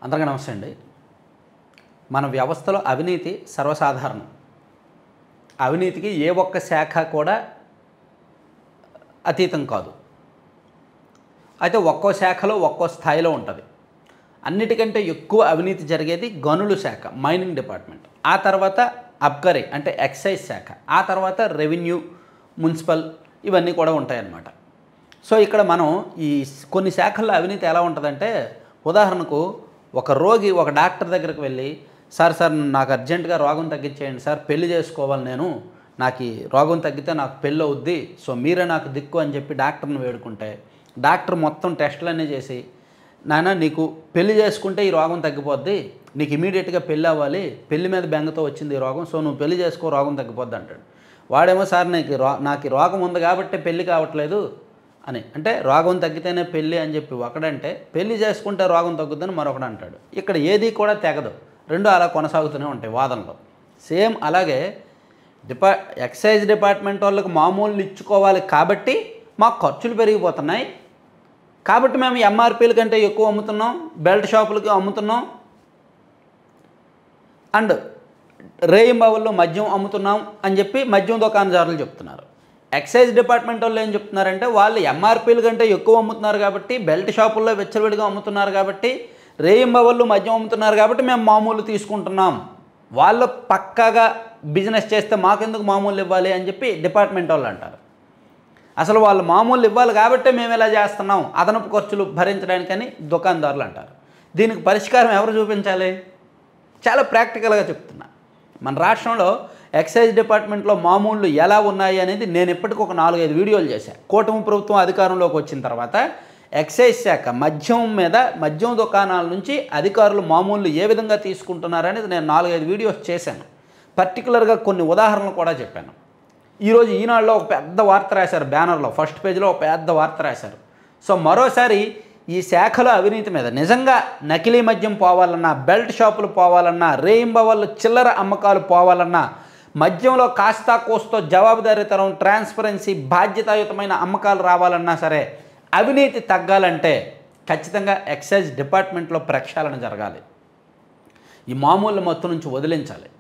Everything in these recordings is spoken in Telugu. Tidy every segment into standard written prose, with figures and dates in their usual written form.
అందరికీ నమస్తే అండి. మన వ్యవస్థలో అవినీతి సర్వసాధారణం. అవినీతికి ఏ ఒక్క శాఖ కూడా అతీతం కాదు. అయితే ఒక్కో శాఖలో ఒక్కో స్థాయిలో ఉంటుంది. అన్నిటికంటే ఎక్కువ అవినీతి జరిగేది గనుల శాఖ, మైనింగ్ డిపార్ట్మెంట్. ఆ తర్వాత అబ్కారీ అంటే ఎక్సైజ్ శాఖ, ఆ తర్వాత రెవెన్యూ, మున్సిపల్ ఇవన్నీ కూడా ఉంటాయన్నమాట. సో ఇక్కడ మనం ఈ కొన్ని శాఖల్లో అవినీతి ఎలా ఉంటుందంటే, ఉదాహరణకు ఒక రోగి ఒక డాక్టర్ దగ్గరికి వెళ్ళి, సార్ నాకు అర్జెంటుగా రోగం తగ్గించేయండి సార్, పెళ్లి చేసుకోవాలి నేను, నాకు ఈ రోగం తగ్గితే నాకు పెళ్ళి అవుద్ది, సో మీరే నాకు దిక్కు అని చెప్పి డాక్టర్ని వేడుకుంటే, డాక్టర్ మొత్తం టెస్టులన్నీ చేసి, నాయన నీకు పెళ్లి చేసుకుంటే ఈ రోగం తగ్గిపోద్ది, నీకు ఇమీడియట్గా పెళ్ళి అవ్వాలి, పెళ్లి మీద బెంగతో వచ్చింది ఈ రోగం, సో నువ్వు పెళ్లి చేసుకో, రోగం తగ్గిపోద్ది అంటాడు. వాడేమో సార్ నాకు ఈ రోగం ఉంది కాబట్టి పెళ్ళి కావట్లేదు అని, అంటే రోగం తగ్గితేనే పెళ్ళి అని చెప్పి ఒకడంటే, పెళ్లి చేసుకుంటే రోగం తగ్గుద్దని మరొకడు అంటాడు. ఇక్కడ ఏది కూడా తెగదు, రెండు అలా కొనసాగుతూనే ఉంటాయి వాదనలో. సేమ్ అలాగే ఎక్సైజ్ డిపార్ట్మెంట్ వాళ్ళకి మామూలు ఇచ్చుకోవాలి కాబట్టి మాకు ఖర్చులు పెరిగిపోతున్నాయి, కాబట్టి మేము ఎంఆర్పీల కంటే ఎక్కువ అమ్ముతున్నాం, బెల్ట్ షాపులకి అమ్ముతున్నాం, అండ్ రేయింబావుల్లో మద్యం అమ్ముతున్నాం అని చెప్పి మద్యం దుకాణదారులు చెప్తున్నారు. ఎక్సైజ్ డిపార్ట్మెంట్ వాళ్ళు ఏం చెప్తున్నారంటే, వాళ్ళు ఎంఆర్పీల కంటే ఎక్కువ అమ్ముతున్నారు కాబట్టి, బెల్ట్ షాపుల్లో వెచ్చలవిడిగా అమ్ముతున్నారు కాబట్టి, రేయింబావుల్లో మద్యం అమ్ముతున్నారు కాబట్టి మేము మామూలు తీసుకుంటున్నాం, వాళ్ళు పక్కాగా బిజినెస్ చేస్తే మాకెందుకు మామూలు ఇవ్వాలి అని చెప్పి డిపార్ట్మెంట్ వాళ్ళు అంటారు. అసలు వాళ్ళు మామూలు ఇవ్వాలి కాబట్టి మేము ఇలా చేస్తున్నాం, అదనపు ఖర్చులు భరించడానికని దుకాణదారులు అంటారు. దీనికి పరిష్కారం ఎవరు చూపించాలి? చాలా ప్రాక్టికల్గా చెప్తున్నా. మన రాష్ట్రంలో ఎక్సైజ్ డిపార్ట్మెంట్లో మామూళ్ళు ఎలా ఉన్నాయి అనేది నేను ఇప్పటికి ఒక 4-5 వీడియోలు చేశాను. కూటమి ప్రభుత్వం అధికారంలోకి వచ్చిన తర్వాత ఎక్సైజ్ శాఖ మద్యం దుకాణాల నుంచి అధికారులు మామూళ్ళు ఏ విధంగా తీసుకుంటున్నారనేది నేను 4-5 వీడియోస్ చేశాను. పర్టికులర్గా కొన్ని ఉదాహరణలు కూడా చెప్పాను. ఈరోజు ఈనాడులో ఒక పెద్ద వార్త రాశారు, బ్యానర్లో ఫస్ట్ పేజీలో ఒక పెద్ద వార్త రాశారు. సో మరోసారి ఈ శాఖలో అవినీతి మీద నిజంగా నకిలీ మద్యం పోవాలన్నా, బెల్ట్ షాపులు పోవాలన్నా, రేయింబవళ్ళు చిల్లర అమ్మకాలు పోవాలన్నా, మద్యంలో కాస్తా కోస్తో జవాబుదారీతనం, ట్రాన్స్పరెన్సీ, బాధ్యతాయుతమైన అమ్మకాలు రావాలన్నా సరే, అవినీతి తగ్గాలంటే ఖచ్చితంగా ఎక్సైజ్ డిపార్ట్మెంట్లో ప్రక్షాళన జరగాలి. ఈ మామూలు మొత్తం నుంచి వదిలించాలి.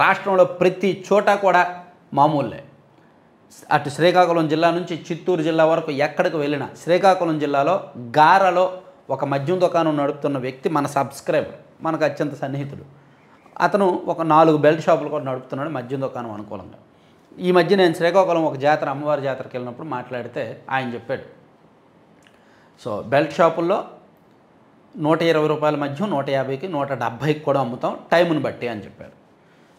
రాష్ట్రంలో ప్రతి చోట కూడా మామూలే. అటు శ్రీకాకుళం జిల్లా నుంచి చిత్తూరు జిల్లా వరకు ఎక్కడికి వెళ్ళినా, శ్రీకాకుళం జిల్లాలో గారలో ఒక మద్యం దుకాణం నడుపుతున్న వ్యక్తి మన సబ్స్క్రైబర్, మనకు అత్యంత సన్నిహితుడు. అతను ఒక 4 బెల్ట్ షాపులు కూడా నడుపుతున్నాడు మద్యం దుకాణం అనుకూలంగా. ఈ మధ్య నేను శ్రీకాకుళం ఒక జాతర, అమ్మవారి జాతరకి వెళ్ళినప్పుడు మాట్లాడితే ఆయన చెప్పాడు, సో బెల్ట్ షాపుల్లో 120 రూపాయల మద్యం 150కి 170కి కూడా అమ్ముతాం టైముని బట్టి అని చెప్పారు.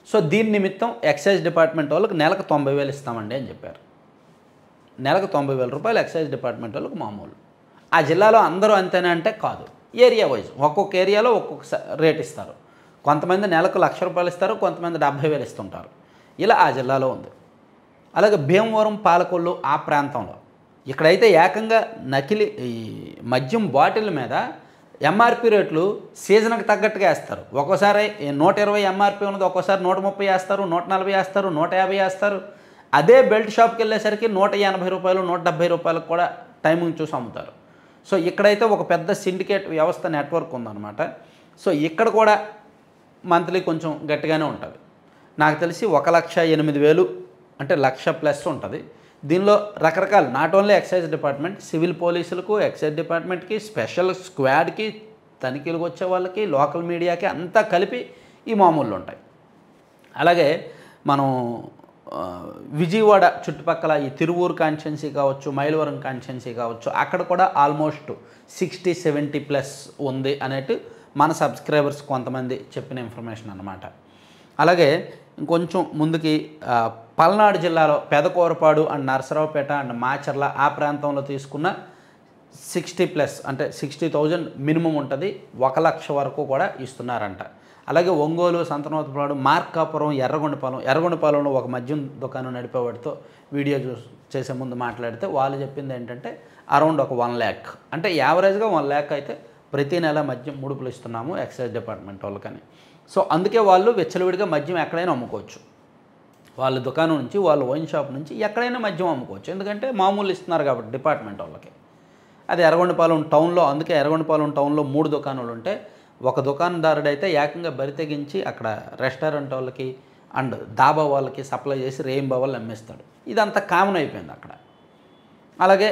సో దీని నిమిత్తం ఎక్సైజ్ డిపార్ట్మెంట్ వాళ్ళకి నెలకు 90,000 ఇస్తామండి అని చెప్పారు. నెలకు 90,000 రూపాయలు ఎక్సైజ్ డిపార్ట్మెంట్ వాళ్ళకి మామూలు. ఆ జిల్లాలో అందరూ అంతేనా అంటే కాదు, ఏరియా వైజ్ ఒక్కొక్క ఏరియాలో ఒక్కొక్క రేట్ ఇస్తారు. కొంతమంది నెలకు 1,00,000 రూపాయలు ఇస్తారు, కొంతమంది 70,000 ఇస్తుంటారు. ఇలా ఆ జిల్లాలో ఉంది. అలాగే భీమవరం, పాలకొల్లు ఆ ప్రాంతంలో ఇక్కడైతే ఏకంగా నకిలీ ఈ మద్యం బాటిల్ మీద ఎంఆర్పి రేట్లు సీజన్కి తగ్గట్టుగా వేస్తారు. ఒక్కోసారి 120 ఎంఆర్పి ఉన్నది, ఒక్కోసారి 130 వేస్తారు, 140 వేస్తారు, 150 వేస్తారు. అదే బెల్ట్ షాప్కి వెళ్ళేసరికి 180 రూపాయలు, 170 రూపాయలకు కూడా టైమింగ్ చూసి అమ్ముతారు. సో ఇక్కడైతే ఒక పెద్ద సిండికేట్ వ్యవస్థ నెట్వర్క్ ఉందన్నమాట. సో ఇక్కడ కూడా మంత్లీ కొంచెం గట్టిగానే ఉంటుంది. నాకు తెలిసి 1,08,000 అంటే 1,00,000+ ఉంటుంది. దీనిలో రకరకాల, not only excise department, civil పోలీసులకు, ఎక్సైజ్ డిపార్ట్మెంట్కి, స్పెషల్ స్క్వాడ్కి, తనిఖీలకు వచ్చే వాళ్ళకి, లోకల్ మీడియాకి అంతా కలిపి ఈ మామూళ్ళు ఉంటాయి. అలాగే మనం విజయవాడ చుట్టుపక్కల ఈ తిరువూరు కాన్స్టిట్యున్సీ కావచ్చు, మైలవరం కాన్స్టిట్యున్సీ కావచ్చు, అక్కడ కూడా ఆల్మోస్ట్ 60-70+ ఉంది అనేటు మన సబ్స్క్రైబర్స్ కొంతమంది చెప్పిన ఇన్ఫర్మేషన్ అన్నమాట. అలాగే ఇంకొంచెం ముందుకి పల్నాడు జిల్లాలో పెదకూరపాడు అండ్ నరసరావుపేట అండ్ మాచర్ల ఆ ప్రాంతంలో తీసుకున్న 60+ అంటే 60,000 మినిమం ఉంటుంది, 1,00,000 వరకు కూడా ఇస్తున్నారంట. అలాగే ఒంగోలు, సంతనోతపాడు, మార్కాపురం, ఎర్రగొండపాలెంలో ఒక మద్యం దుకాణం నడిపేవాడితో వీడియో చేసే ముందు మాట్లాడితే వాళ్ళు చెప్పింది ఏంటంటే అరౌండ్ ఒక 1 lakh, అంటే యావరేజ్గా 1 lakh అయితే ప్రతి నెల మద్యం ముడుపులు ఇస్తున్నాము ఎక్సైజ్ డిపార్ట్మెంట్ వాళ్ళకని. సో అందుకే వాళ్ళు వెచ్చలవిడిగా మద్యం ఎక్కడైనా అమ్ముకోవచ్చు. వాళ్ళ దుకాణం నుంచి, వాళ్ళ వైన్ షాప్ నుంచి ఎక్కడైనా మద్యం అమ్ముకోవచ్చు, ఎందుకంటే మామూలు ఇస్తున్నారు కాబట్టి డిపార్ట్మెంట్ వాళ్ళకి. అది ఎర్రగొండపాలెం టౌన్లో, అందుకే ఎర్రగొండపాలెం టౌన్లో 3 దుకాణాలు ఉంటే ఒక దుకాణదారుడైతే ఏకంగా బరి తెగించి అక్కడ రెస్టారెంట్ వాళ్ళకి అండ్ దాబా వాళ్ళకి సప్లై చేసి రేయింబవళ్ళు అమ్మేస్తాడు. ఇదంతా కామన్ అయిపోయింది అక్కడ. అలాగే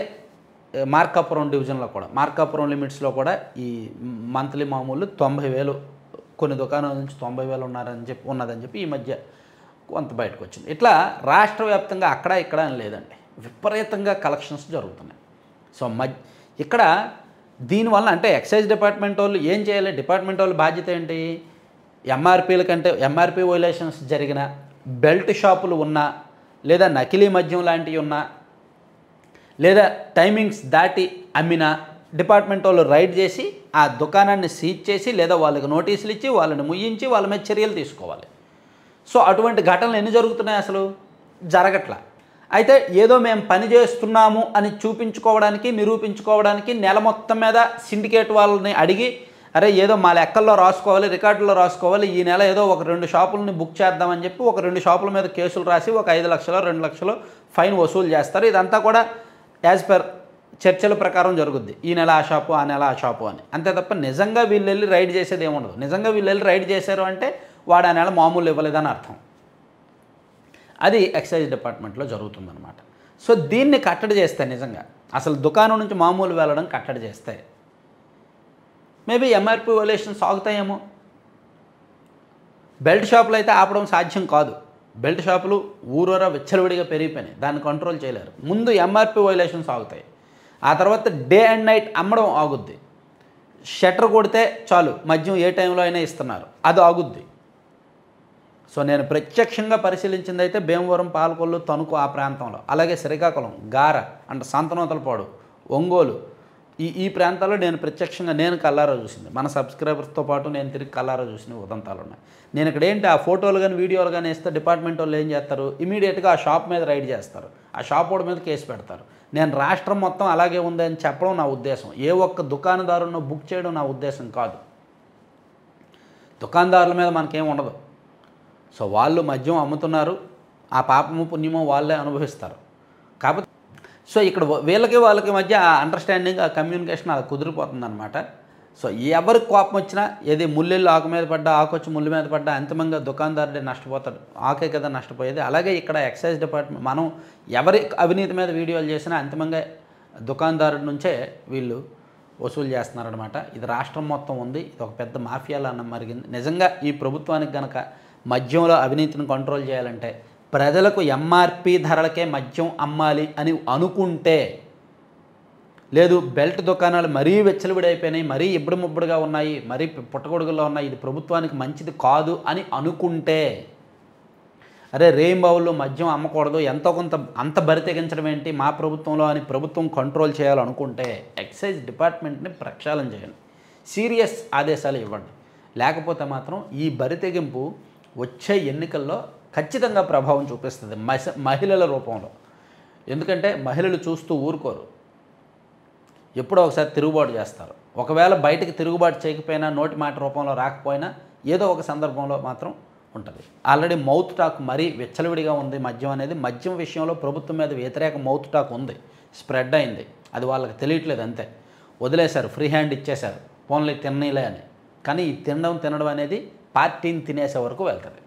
మార్కాపురం డివిజన్లో కూడా, మార్కాపురం లిమిట్స్లో కూడా ఈ మంత్లీ మామూలు 90,000 కొన్ని దుకాణాల నుంచి 90,000 ఉన్నదని చెప్పి ఈ మధ్య కొంత బయటకు వచ్చింది. ఇట్లా రాష్ట్ర వ్యాప్తంగా అక్కడ ఇక్కడ అని లేదండి, విపరీతంగా కలెక్షన్స్ జరుగుతున్నాయి. సో ఇక్కడ దీనివల్ల అంటే ఎక్సైజ్ డిపార్ట్మెంట్ వాళ్ళు ఏం చేయాలి? డిపార్ట్మెంట్ వాళ్ళ బాధ్యత ఏంటి? ఎంఆర్పీల కంటే ఎంఆర్పీ వైలేషన్స్ జరిగిన బెల్ట్ షాపులు ఉన్నా, లేదా నకిలీ మద్యం లాంటివి ఉన్నా, లేదా టైమింగ్స్ దాటి అమ్మినా డిపార్ట్మెంట్ వాళ్ళు రైడ్ చేసి ఆ దుకాణాన్ని సీజ్ చేసి లేదా వాళ్ళకి నోటీసులు ఇచ్చి వాళ్ళని ముయ్యించి వాళ్ళ మీద చర్యలు తీసుకోవాలి. సో అటువంటి ఘటనలు ఎన్ని జరుగుతున్నాయి? అసలు జరగట్లా. అయితే ఏదో మేము పని చేస్తున్నాము అని చూపించుకోవడానికి, నిరూపించుకోవడానికి నెల మొత్తం మీద సిండికేట్ వాళ్ళని అడిగి, అరే ఏదో మా లెక్కల్లో రాసుకోవాలి, రికార్డుల్లో రాసుకోవాలి, ఈ నెల ఏదో ఒక 2 షాపులని బుక్ చేద్దామని చెప్పి ఒక 2 షాపుల మీద కేసులు రాసి ఒక 5 లక్షలు 2 లక్షలు ఫైన్ వసూలు చేస్తారు. ఇదంతా కూడా యాజ్ పర్ చర్చల ప్రకారం జరుగుద్ది. ఈ నెల ఆ షాపు, ఆ నెల ఆ షాపు అని. అంతే తప్ప నిజంగా వీళ్ళు వెళ్ళి రైడ్ చేసేది ఏముండదు. నిజంగా వీళ్ళు వెళ్ళి రైడ్ చేశారు అంటే వాడు ఆ నెల మామూలు ఇవ్వలేదని అర్థం. అది ఎక్సైజ్ డిపార్ట్మెంట్లో జరుగుతుందన్నమాట. సో దీన్ని కట్టడి చేస్తే, నిజంగా అసలు దుకాణం నుంచి మామూలు వెళ్ళడం కట్టడి చేస్తే మేబీ ఎంఆర్పీ వైలేషన్స్ సాగుతాయేమో. బెల్ట్ షాపులు అయితే ఆపడం సాధ్యం కాదు. బెల్ట్ షాపులు ఊరూరా విచ్చలవిడిగా పెరిగిపోయినాయి, దాన్ని కంట్రోల్ చేయలేరు. ముందు ఎంఆర్పీ వైలేషన్స్ ఆగుతాయి, ఆ తర్వాత డే అండ్ నైట్ అమ్మడం ఆగుద్ది. షట్టర్ కొడితే చాలు, మద్యం ఏ టైంలో అయినా ఇస్తున్నారు, అది ఆగుద్ది. సో నేను ప్రత్యక్షంగా పరిశీలించింది అయితే భీమవరం, పాలకొల్లు, తణుకు ఆ ప్రాంతంలో, అలాగే శ్రీకాకుళం, గార అంటే సంతనూతలపాడు, ఒంగోలు ఈ ప్రాంతాల్లో నేను ప్రత్యక్షంగా నేను కల్లారా చూసింది. మన సబ్స్క్రైబర్స్తో పాటు నేను తిరిగి కల్లారా చూసిన ఉదంతాలు ఉన్నాయి. నేను ఇక్కడ ఏంటి ఆ ఫోటోలు కానీ వీడియోలు కానీ ఇస్తే డిపార్ట్మెంట్ వాళ్ళు ఏం చేస్తారు? ఇమీడియట్గా ఆ షాప్ మీద రైడ్ చేస్తారు, ఆ షాప్ వాడి మీద కేసు పెడతారు. నేను రాష్ట్రం మొత్తం అలాగే ఉందని చెప్పడం నా ఉద్దేశం. ఏ ఒక్క దుకాణదారును బుక్ చేయడం నా ఉద్దేశం కాదు. దుకాణదారుల మీద మనకేం ఉండదు. సో వాళ్ళు మద్యం అమ్ముతున్నారు, ఆ పాపము పుణ్యమో వాళ్ళే అనుభవిస్తారు. కాకపోతే సో ఇక్కడ వీళ్ళకి వాళ్ళకి మధ్య ఆ అండర్స్టాండింగ్, ఆ కమ్యూనికేషన్ అలా కుదిరిపోతుందన్నమాట. సో ఎవరికి కోపం వచ్చినా, ఏది ముల్లెళ్ళు ఆకు మీద పడ్డా, ఆకు వచ్చి ముళ్ళు మీద పడ్డా అంతిమంగా దుకాణదారుడే నష్టపోతాడు, ఆకే కదా నష్టపోయేది. అలాగే ఇక్కడ ఎక్సైజ్ డిపార్ట్మెంట్ మనం ఎవరి అవినీతి మీద వీడియోలు చేసినా అంతిమంగా దుకాణదారుడి నుంచే వీళ్ళు వసూలు చేస్తున్నారనమాట. ఇది రాష్ట్రం మొత్తం ఉంది, ఇది ఒక పెద్ద మాఫియాలా అన్న మరిగింది. నిజంగా ఈ ప్రభుత్వానికి గనక మద్యంలో అవినీతిని కంట్రోల్ చేయాలంటే, ప్రజలకు ఎంఆర్పీ ధరలకే మద్యం అమ్మాలి అని అనుకుంటే, లేదు బెల్ట్ దుకాణాలు మరీ వెచ్చలవిడైపోయినాయి, మరీ ఇబ్బడి ముబ్బడిగా ఉన్నాయి, మరీ పుట్టగొడుగుల్లో ఉన్నాయి, ఇది ప్రభుత్వానికి మంచిది కాదు అని అనుకుంటే, అరే రేయింబావుల్లో మద్యం అమ్మకూడదు, ఎంతో కొంత అంత బరి తెగించడం ఏంటి మా ప్రభుత్వంలో అని ప్రభుత్వం కంట్రోల్ చేయాలనుకుంటే ఎక్సైజ్ డిపార్ట్మెంట్ని ప్రక్షాళన చేయండి, సీరియస్ ఆదేశాలు ఇవ్వండి. లేకపోతే మాత్రం ఈ బరి తెగింపు వచ్చే ఎన్నికల్లో ఖచ్చితంగా ప్రభావం చూపిస్తుంది మహిళల రూపంలో. ఎందుకంటే మహిళలు చూస్తూ ఊరుకోరు, ఎప్పుడో ఒకసారి తిరుగుబాటు చేస్తారు. ఒకవేళ బయటకు తిరుగుబాటు చేయకపోయినా, నోటి మాట రూపంలో రాకపోయినా, ఏదో ఒక సందర్భంలో మాత్రం ఉంటుంది. ఆల్రెడీ మౌత్ టాక్ మరీ విచ్చలవిడిగా ఉంది మద్యం అనేది. మద్యం విషయంలో ప్రభుత్వం మీద వ్యతిరేక మౌత్ టాక్ ఉంది, స్ప్రెడ్ అయింది. అది వాళ్ళకి తెలియట్లేదు, అంతే వదిలేశారు, ఫ్రీ హ్యాండ్ ఇచ్చేశారు, పోన్లీ తిననీలే అని. కానీ ఈ తినడం అనేది పార్టీని తినేసే వరకు వెళ్తుంది.